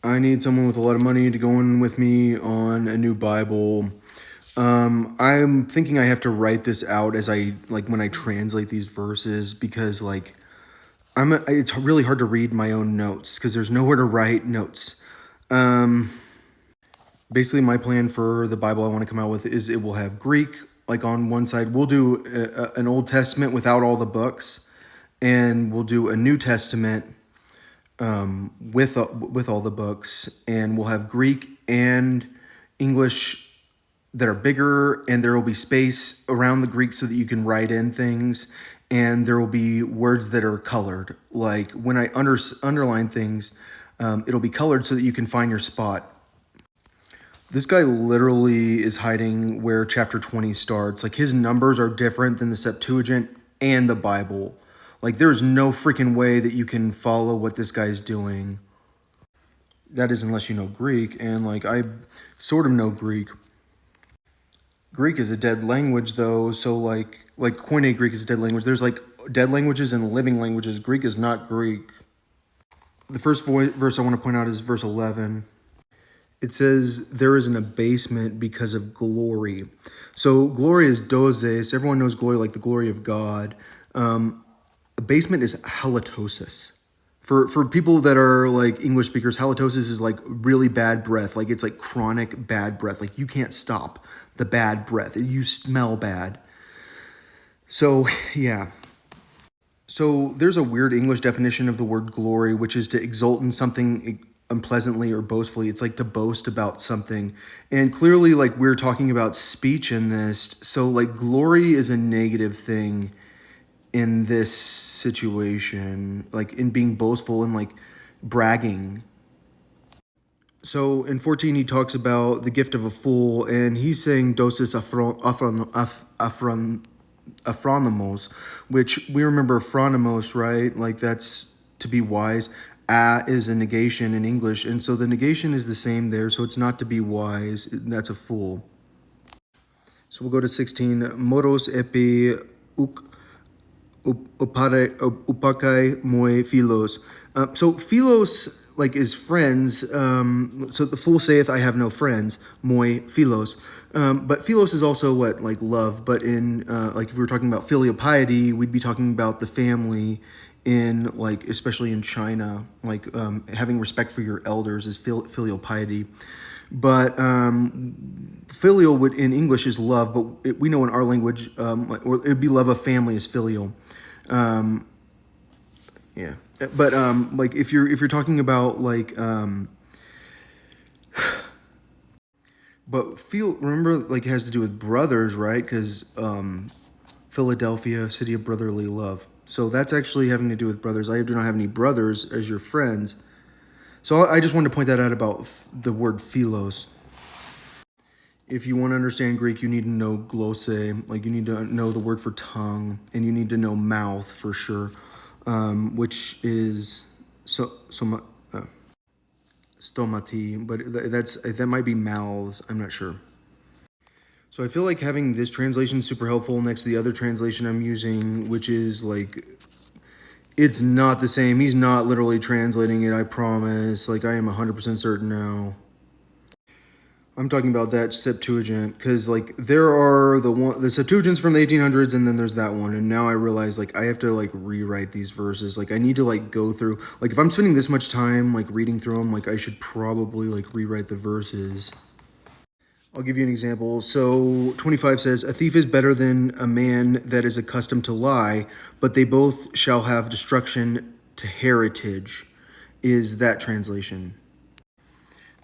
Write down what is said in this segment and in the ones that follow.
I need someone with a lot of money to go in with me on a new Bible. I'm thinking I have to write this out as I like when I translate these verses because it's really hard to read my own notes because there's nowhere to write notes. Um, Basically, my plan for the Bible I want to come out with is it will have Greek like on one side. We'll do an Old Testament without all the books, and we'll do a New Testament with all the books, and we'll have Greek and English that are bigger, and there will be space around the Greek so that you can write in things, and there will be words that are colored. Like when I underline things, it'll be colored so that you can find your spot. This guy literally is hiding where chapter 20 starts. Like his numbers are different than the Septuagint and the Bible. Like there's no freaking way that you can follow what this guy's doing. That is unless you know Greek, and like I sort of know Greek. Greek is a dead language though, so like Koine Greek is a dead language. There's like dead languages and living languages. Greek is not Greek. The first verse I want to point out is verse 11. It says there is an abasement because of glory. So glory is doses. Everyone knows glory like the glory of God. Abasement is halitosis. For people that are like English speakers, halitosis is like really bad breath. Like it's like chronic bad breath. Like you can't stop the bad breath. You smell bad. So yeah. So there's a weird English definition of the word glory, which is to exult in something unpleasantly or boastfully. It's like to boast about something. And clearly, like we're talking about speech in this. So like glory is a negative thing in this situation, like in being boastful and like bragging. So in 14, he talks about the gift of a fool, and he's saying dosis aphronimos, which we remember phronimos, right? Like that's to be wise. A is a negation in English, and so the negation is the same there, so it's not to be wise. That's a fool. So we'll go to 16. Moros epi uk upakai moi philos. So philos like is friends. So the fool saith, "I have no friends." Moi philos. But philos is also what like love. But in like if we were talking about filial piety, we'd be talking about the family. In like especially in China, like having respect for your elders is filial piety. But filial would in English is love, but we know in our language, or it'd be love of family is filial. Yeah, but like if you're talking about like but remember like it has to do with brothers, right? Because Philadelphia, city of brotherly love. So that's actually having to do with brothers. I do not have any brothers as your friends. So I just wanted to point that out about the word philos. If you want to understand Greek, you need to know glosse, like you need to know the word for tongue, and you need to know mouth for sure, which is stomati, but that might be mouths. I'm not sure. So I feel like having this translation is super helpful next to the other translation I'm using, which is like, it's not the same. He's not literally translating it, I promise. Like I am 100% certain now. I'm talking about that Septuagint because like there are the Septuagint's from the 1800s and then there's that one, and now I realize like I have to like rewrite these verses. Like I need to like go through, like if I'm spending this much time like reading through them, like I should probably like rewrite the verses. I'll give you an example. So 25 says, "A thief is better than a man that is accustomed to lie, but they both shall have destruction to heritage," is that translation.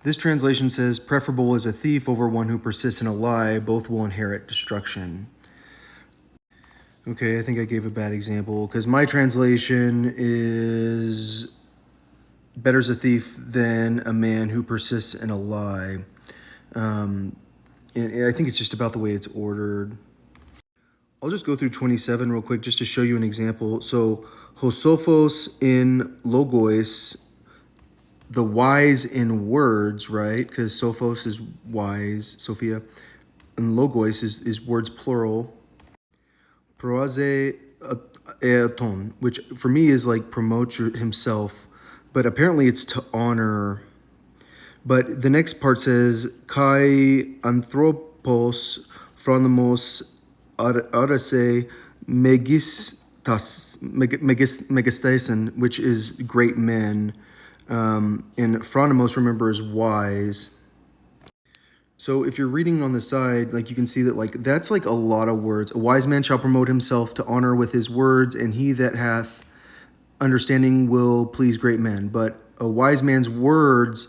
This translation says, "Preferable is a thief over one who persists in a lie. Both will inherit destruction." Okay, I think I gave a bad example because my translation is, "Better's a thief than a man who persists in a lie." And I think it's just about the way it's ordered. I'll just go through 27 real quick just to show you an example. So, Hosophos in Logos, the wise in words, right? Because Sophos is wise, Sophia. And Logos is words plural. Proase eton, which for me is like promote himself, but apparently it's to honor. But the next part says, Kai anthropos phronimos arase megistason, which is great men. And phronimos, remember, is wise. So if you're reading on the side, like you can see that like that's like a lot of words. A wise man shall promote himself to honor with his words, and he that hath understanding will please great men. But a wise man's words,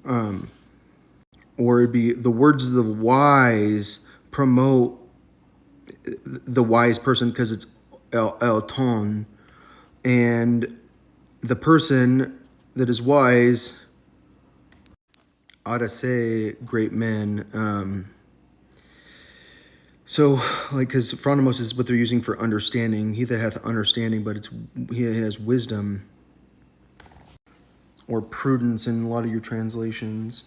or it'd be the words of the wise promote the wise person because it's el ton, and the person that is wise ought to say great men. So, like, because phronimos is what they're using for understanding. He that hath understanding, but he has wisdom or prudence in a lot of your translations.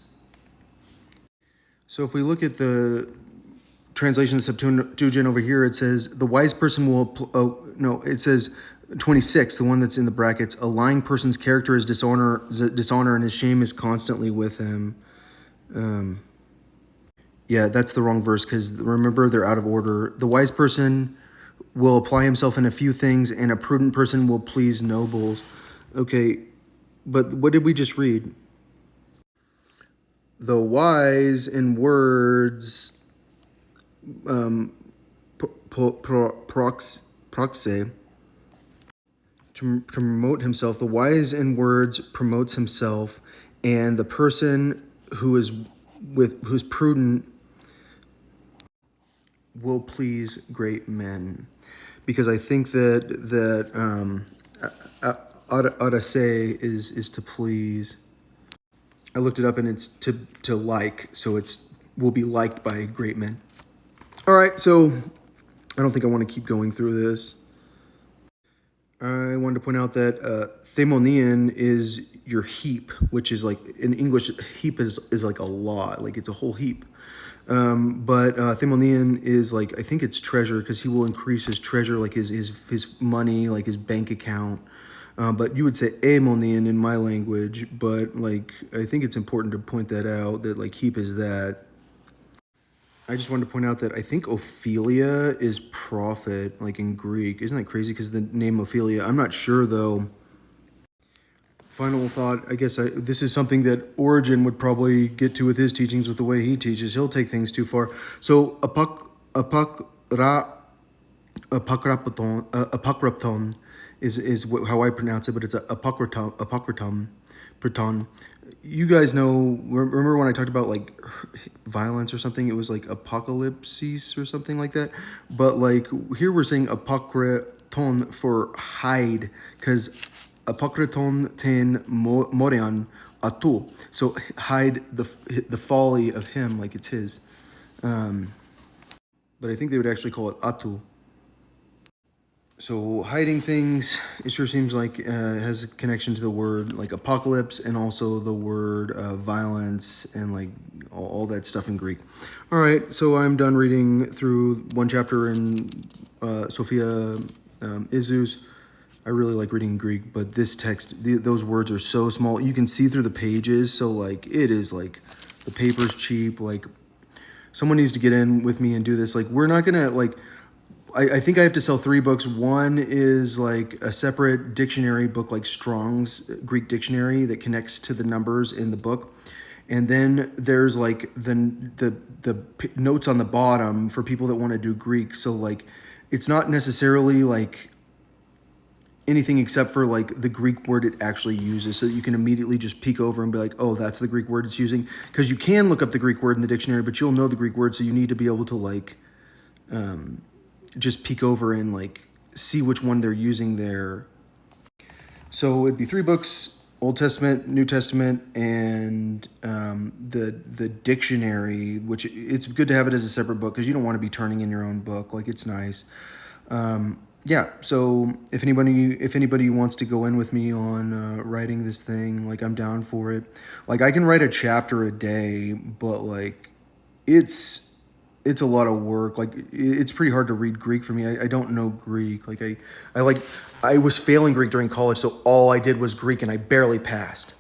So if we look at the translation of Septuagint over here, it says, the wise person will, it says 26, the one that's in the brackets, a lying person's character is dishonor and his shame is constantly with him. Yeah, that's the wrong verse because remember, they're out of order. The wise person will apply himself in a few things, and a prudent person will please nobles. Okay, but what did we just read? The wise in words, proxe, to promote himself. The wise in words promotes himself, and the person who's prudent will please great men, because I think that say is to please. I looked it up and it's to like, so it's will be liked by great men. All right, so I don't think I want to keep going through this. I wanted to point out that themonian is your heap, which is like in English, heap is like a lot, like it's a whole heap. But themonian is like, I think it's treasure, because he will increase his treasure, like his money, like his bank account. But you would say aemonian in my language, but like I think it's important to point that out, that like heap is that. I just wanted to point out that I think Ophelia is prophet, like in Greek. Isn't that crazy? Because the name Ophelia, I'm not sure though. Final thought, I guess this is something that Origen would probably get to with his teachings, with the way he teaches. He'll take things too far. So apocrypton is how I pronounce it, but it's apocrypton. You guys know, remember when I talked about like violence or something? It was like apocalypsis or something like that. But like here we're saying apocrypton for hide, because apocrypton ten morian atu. So hide the folly of him, like it's his. But I think they would actually call it atu. So hiding things, it sure seems like has a connection to the word like apocalypse, and also the word violence, and like all that stuff in Greek. All right, so I'm done reading through one chapter in Sophia, Ìzeus. I really like reading Greek, but this text, those words are so small. You can see through the pages, so like it is like the paper's cheap. Like someone needs to get in with me and do this. Like we're not gonna like. I think I have to sell 3 books. One is like a separate dictionary book, like Strong's Greek dictionary that connects to the numbers in the book. And then there's like the notes on the bottom for people that want to do Greek. So like it's not necessarily like anything except for like the Greek word it actually uses, so that you can immediately just peek over and be like, oh, that's the Greek word it's using. Because you can look up the Greek word in the dictionary, but you'll know the Greek word, so you need to be able to like just peek over and like see which one they're using there. So it'd be 3 books: Old Testament, New Testament, and the dictionary, which it's good to have it as a separate book because you don't want to be turning in your own book. Like it's nice. Yeah. So if anybody wants to go in with me on writing this thing, like I'm down for it. Like I can write a chapter a day, but like it's a lot of work. Like it's pretty hard to read Greek for me. I don't know Greek. Like I was failing Greek during college, so all I did was Greek and I barely passed.